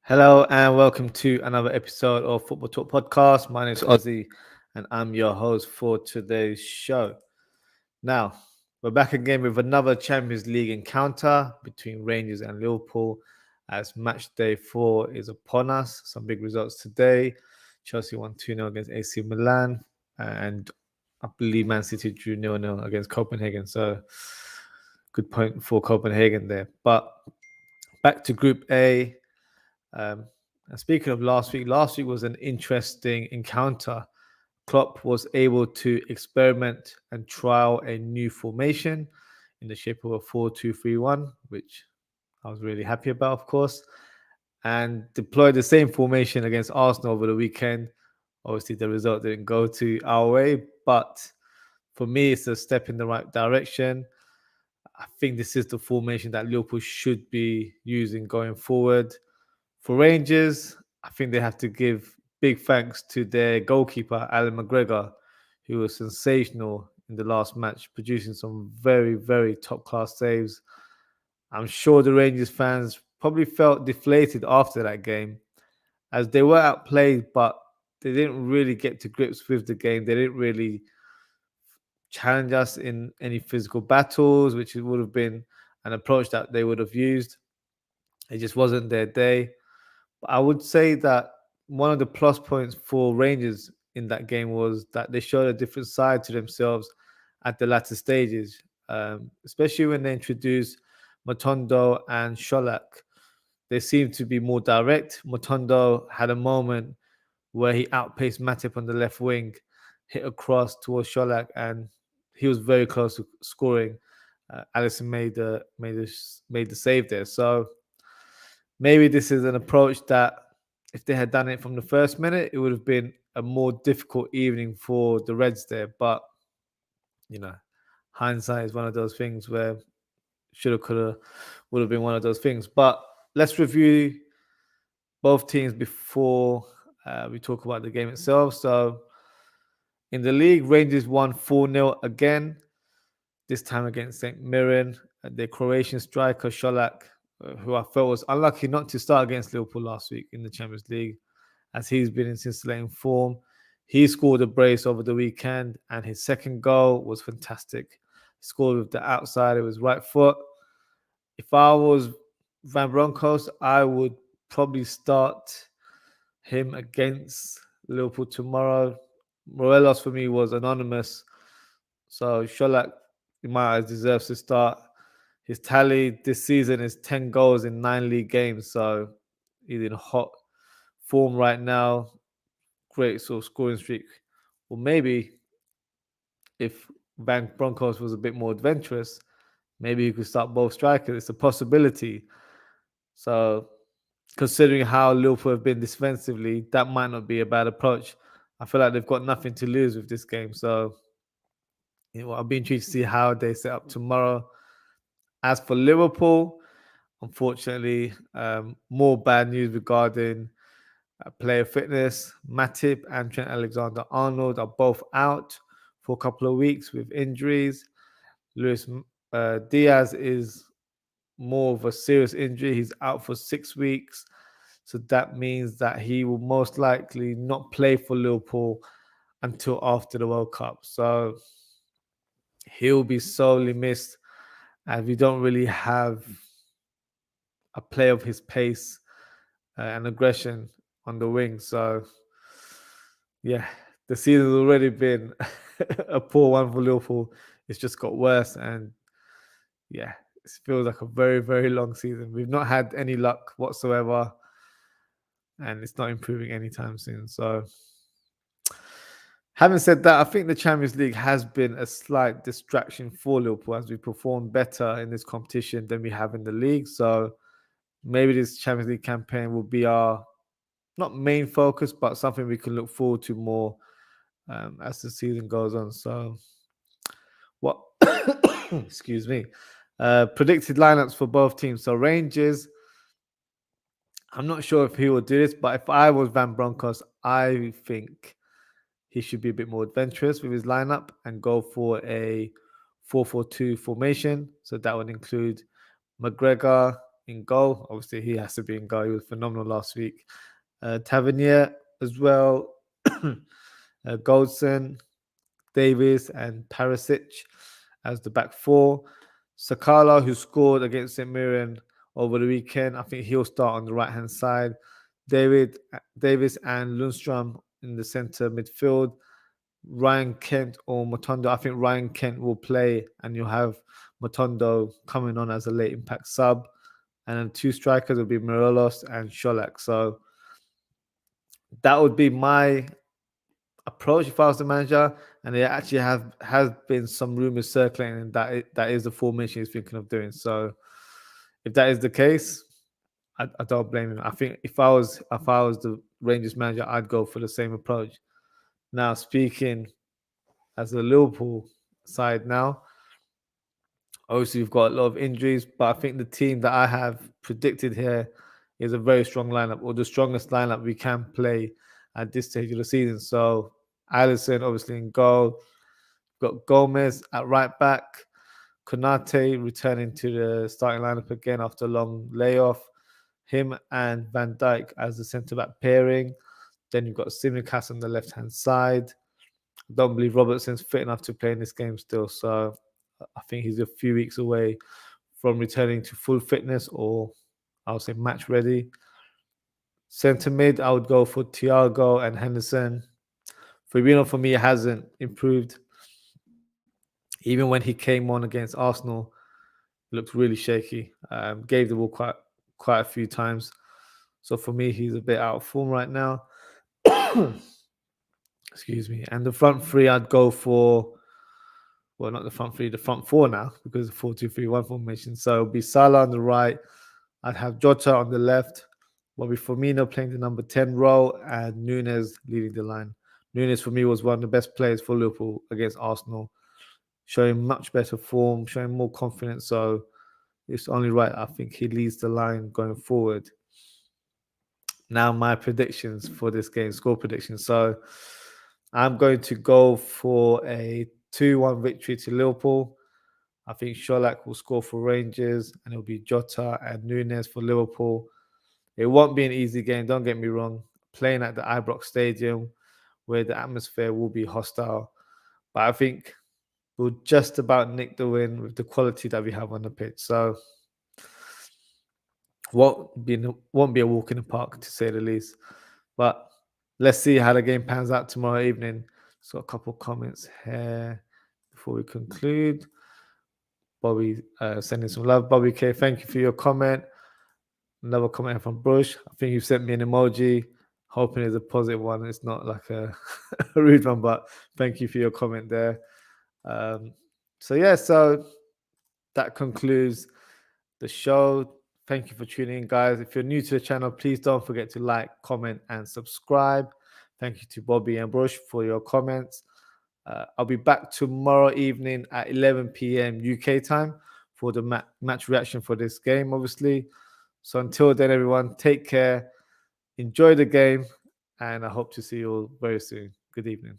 Hello and welcome to another episode of Football Talk Podcast. My name is Ozzie and I'm your host for today's show. Now, we're back again with another Champions League encounter between Rangers and Liverpool as match day 4 is upon us. Some big results today. Chelsea won 2-0 against AC Milan and I believe Man City drew 0-0 against Copenhagen. So, good point for Copenhagen there. But back to Group A. And speaking of last week was an interesting encounter. Klopp was able to experiment and trial a new formation in the shape of a 4-2-3-1, which I was really happy about, of course, and deployed the same formation against Arsenal over the weekend. Obviously, the result didn't go to our way, but for me, it's a step in the right direction. I think this is the formation that Liverpool should be using going forward. For Rangers, I think they have to give big thanks to their goalkeeper, Alan McGregor, who was sensational in the last match, producing some very, very top-class saves. I'm sure the Rangers fans probably felt deflated after that game, as they were outplayed, but they didn't really get to grips with the game. They didn't really challenge us in any physical battles, which would have been an approach that they would have used. It just wasn't their day. I would say that one of the plus points for Rangers in that game was that they showed a different side to themselves at the latter stages, especially when they introduced Matondo and Sholak. They seemed to be more direct. Matondo had a moment where he outpaced Matip on the left wing, hit across towards Sholak, and he was very close to scoring. Alisson made the save there. So maybe this is an approach that if they had done it from the first minute, it would have been a more difficult evening for the Reds there. But, hindsight is one of those things where shoulda, coulda, would have been one of those things. But let's review both teams before we talk about the game itself. So in the league, Rangers won 4-0 again, this time against St. Mirren. The Croatian striker, Sholak, who I felt was unlucky not to start against Liverpool last week in the Champions League, as he's been in scintillating form. He scored a brace over the weekend, and his second goal was fantastic. He scored with the outside of his right foot. If I was Van Bronckhorst, I would probably start him against Liverpool tomorrow. Morelos, for me, was anonymous. So Sholak, in my eyes, deserves to start. His tally this season is 10 goals in 9 league games. So he's in hot form right now. Great sort of scoring streak. Or maybe if Van Bronckhorst was a bit more adventurous, maybe he could start both strikers. It's a possibility. So considering how Liverpool have been defensively, that might not be a bad approach. I feel like they've got nothing to lose with this game. So I'll be intrigued to see how they set up tomorrow. As for Liverpool, unfortunately, more bad news regarding player fitness. Matip and Trent Alexander-Arnold are both out for a couple of weeks with injuries. Luis Diaz is more of a serious injury. He's out for 6 weeks. So that means that he will most likely not play for Liverpool until after the World Cup. So he'll be sorely missed, as we don't really have a player of his pace and aggression on the wing. So, yeah, the season's already been a poor one for Liverpool. It's just got worse. And, yeah, it feels like a very, very long season. We've not had any luck whatsoever. And it's not improving anytime soon. So, having said that, I think the Champions League has been a slight distraction for Liverpool as we perform better in this competition than we have in the league. So maybe this Champions League campaign will be our not main focus, but something we can look forward to more as the season goes on. So what excuse me, predicted lineups for both teams. So Rangers, I'm not sure if he will do this, but if I was Van Bronckhorst, I think he should be a bit more adventurous with his lineup and go for a 4-4-2 formation. So that would include McGregor in goal. Obviously, he has to be in goal. He was phenomenal last week. Tavernier as well. Goldson, Davis, and Perisic as the back four. Sakala, who scored against St Mirren over the weekend, I think he'll start on the right-hand side. Davis and Lundstrom in the centre midfield. Ryan Kent or Matondo. I think Ryan Kent will play, and you'll have Matondo coming on as a late impact sub. And then two strikers will be Morelos and Sholak. So that would be my approach if I was the manager. And there actually has been some rumors circulating that that is the formation he's thinking of doing. So if that is the case, I don't blame him. I think if I was the Rangers manager, I'd go for the same approach. Now, speaking as a Liverpool side now, obviously we've got a lot of injuries, but I think the team that I have predicted here is a very strong lineup, or the strongest lineup we can play at this stage of the season. So Alisson obviously in goal. We've got Gomez at right back. Konate returning to the starting lineup again after a long layoff. Him and Van Dijk as the centre-back pairing. Then you've got Simicast on the left-hand side. I don't believe Robertson's fit enough to play in this game still, so I think he's a few weeks away from returning to full fitness, or I would say match ready. Centre mid, I would go for Thiago and Henderson. Firmino, for me, hasn't improved. Even when he came on against Arsenal, he looked really shaky. Gave the ball quite a few times. So for me, he's a bit out of form right now. Excuse me. And the front three, I'd go for, well, not the front three, the front four now, because of 4-2-3-1 formation. So it'll be Salah on the right. I'd have Jota on the left. Bobby Firmino playing the number 10 role, and Nunes leading the line. Nunes, for me, was one of the best players for Liverpool against Arsenal, showing much better form, showing more confidence. So it's only right, I think, he leads the line going forward. Now, my predictions for this game, score predictions. So I'm going to go for a 2-1 victory to Liverpool. I think Sholak will score for Rangers, and it'll be Jota and Nunes for Liverpool. It won't be an easy game, don't get me wrong. Playing at the Ibrox Stadium, where the atmosphere will be hostile. But I think we'll just about nick the win with the quality that we have on the pitch. So won't be a walk in the park, to say the least. But let's see how the game pans out tomorrow evening. So a couple of comments here before we conclude. Bobby sending some love. Bobby K, thank you for your comment. Another comment from Brush. I think you've sent me an emoji, hoping it's a positive one. It's not like a rude one, but thank you for your comment there. So that concludes the show. Thank you for tuning in, guys. If you're new to the channel, please don't forget to like, comment, and subscribe. Thank you to Bobby and Brush for your comments. I'll be back tomorrow evening at 11 p.m. UK time for the match reaction for this game, obviously. So until then, everyone, take care, enjoy the game, and I hope to see you all very soon. Good evening.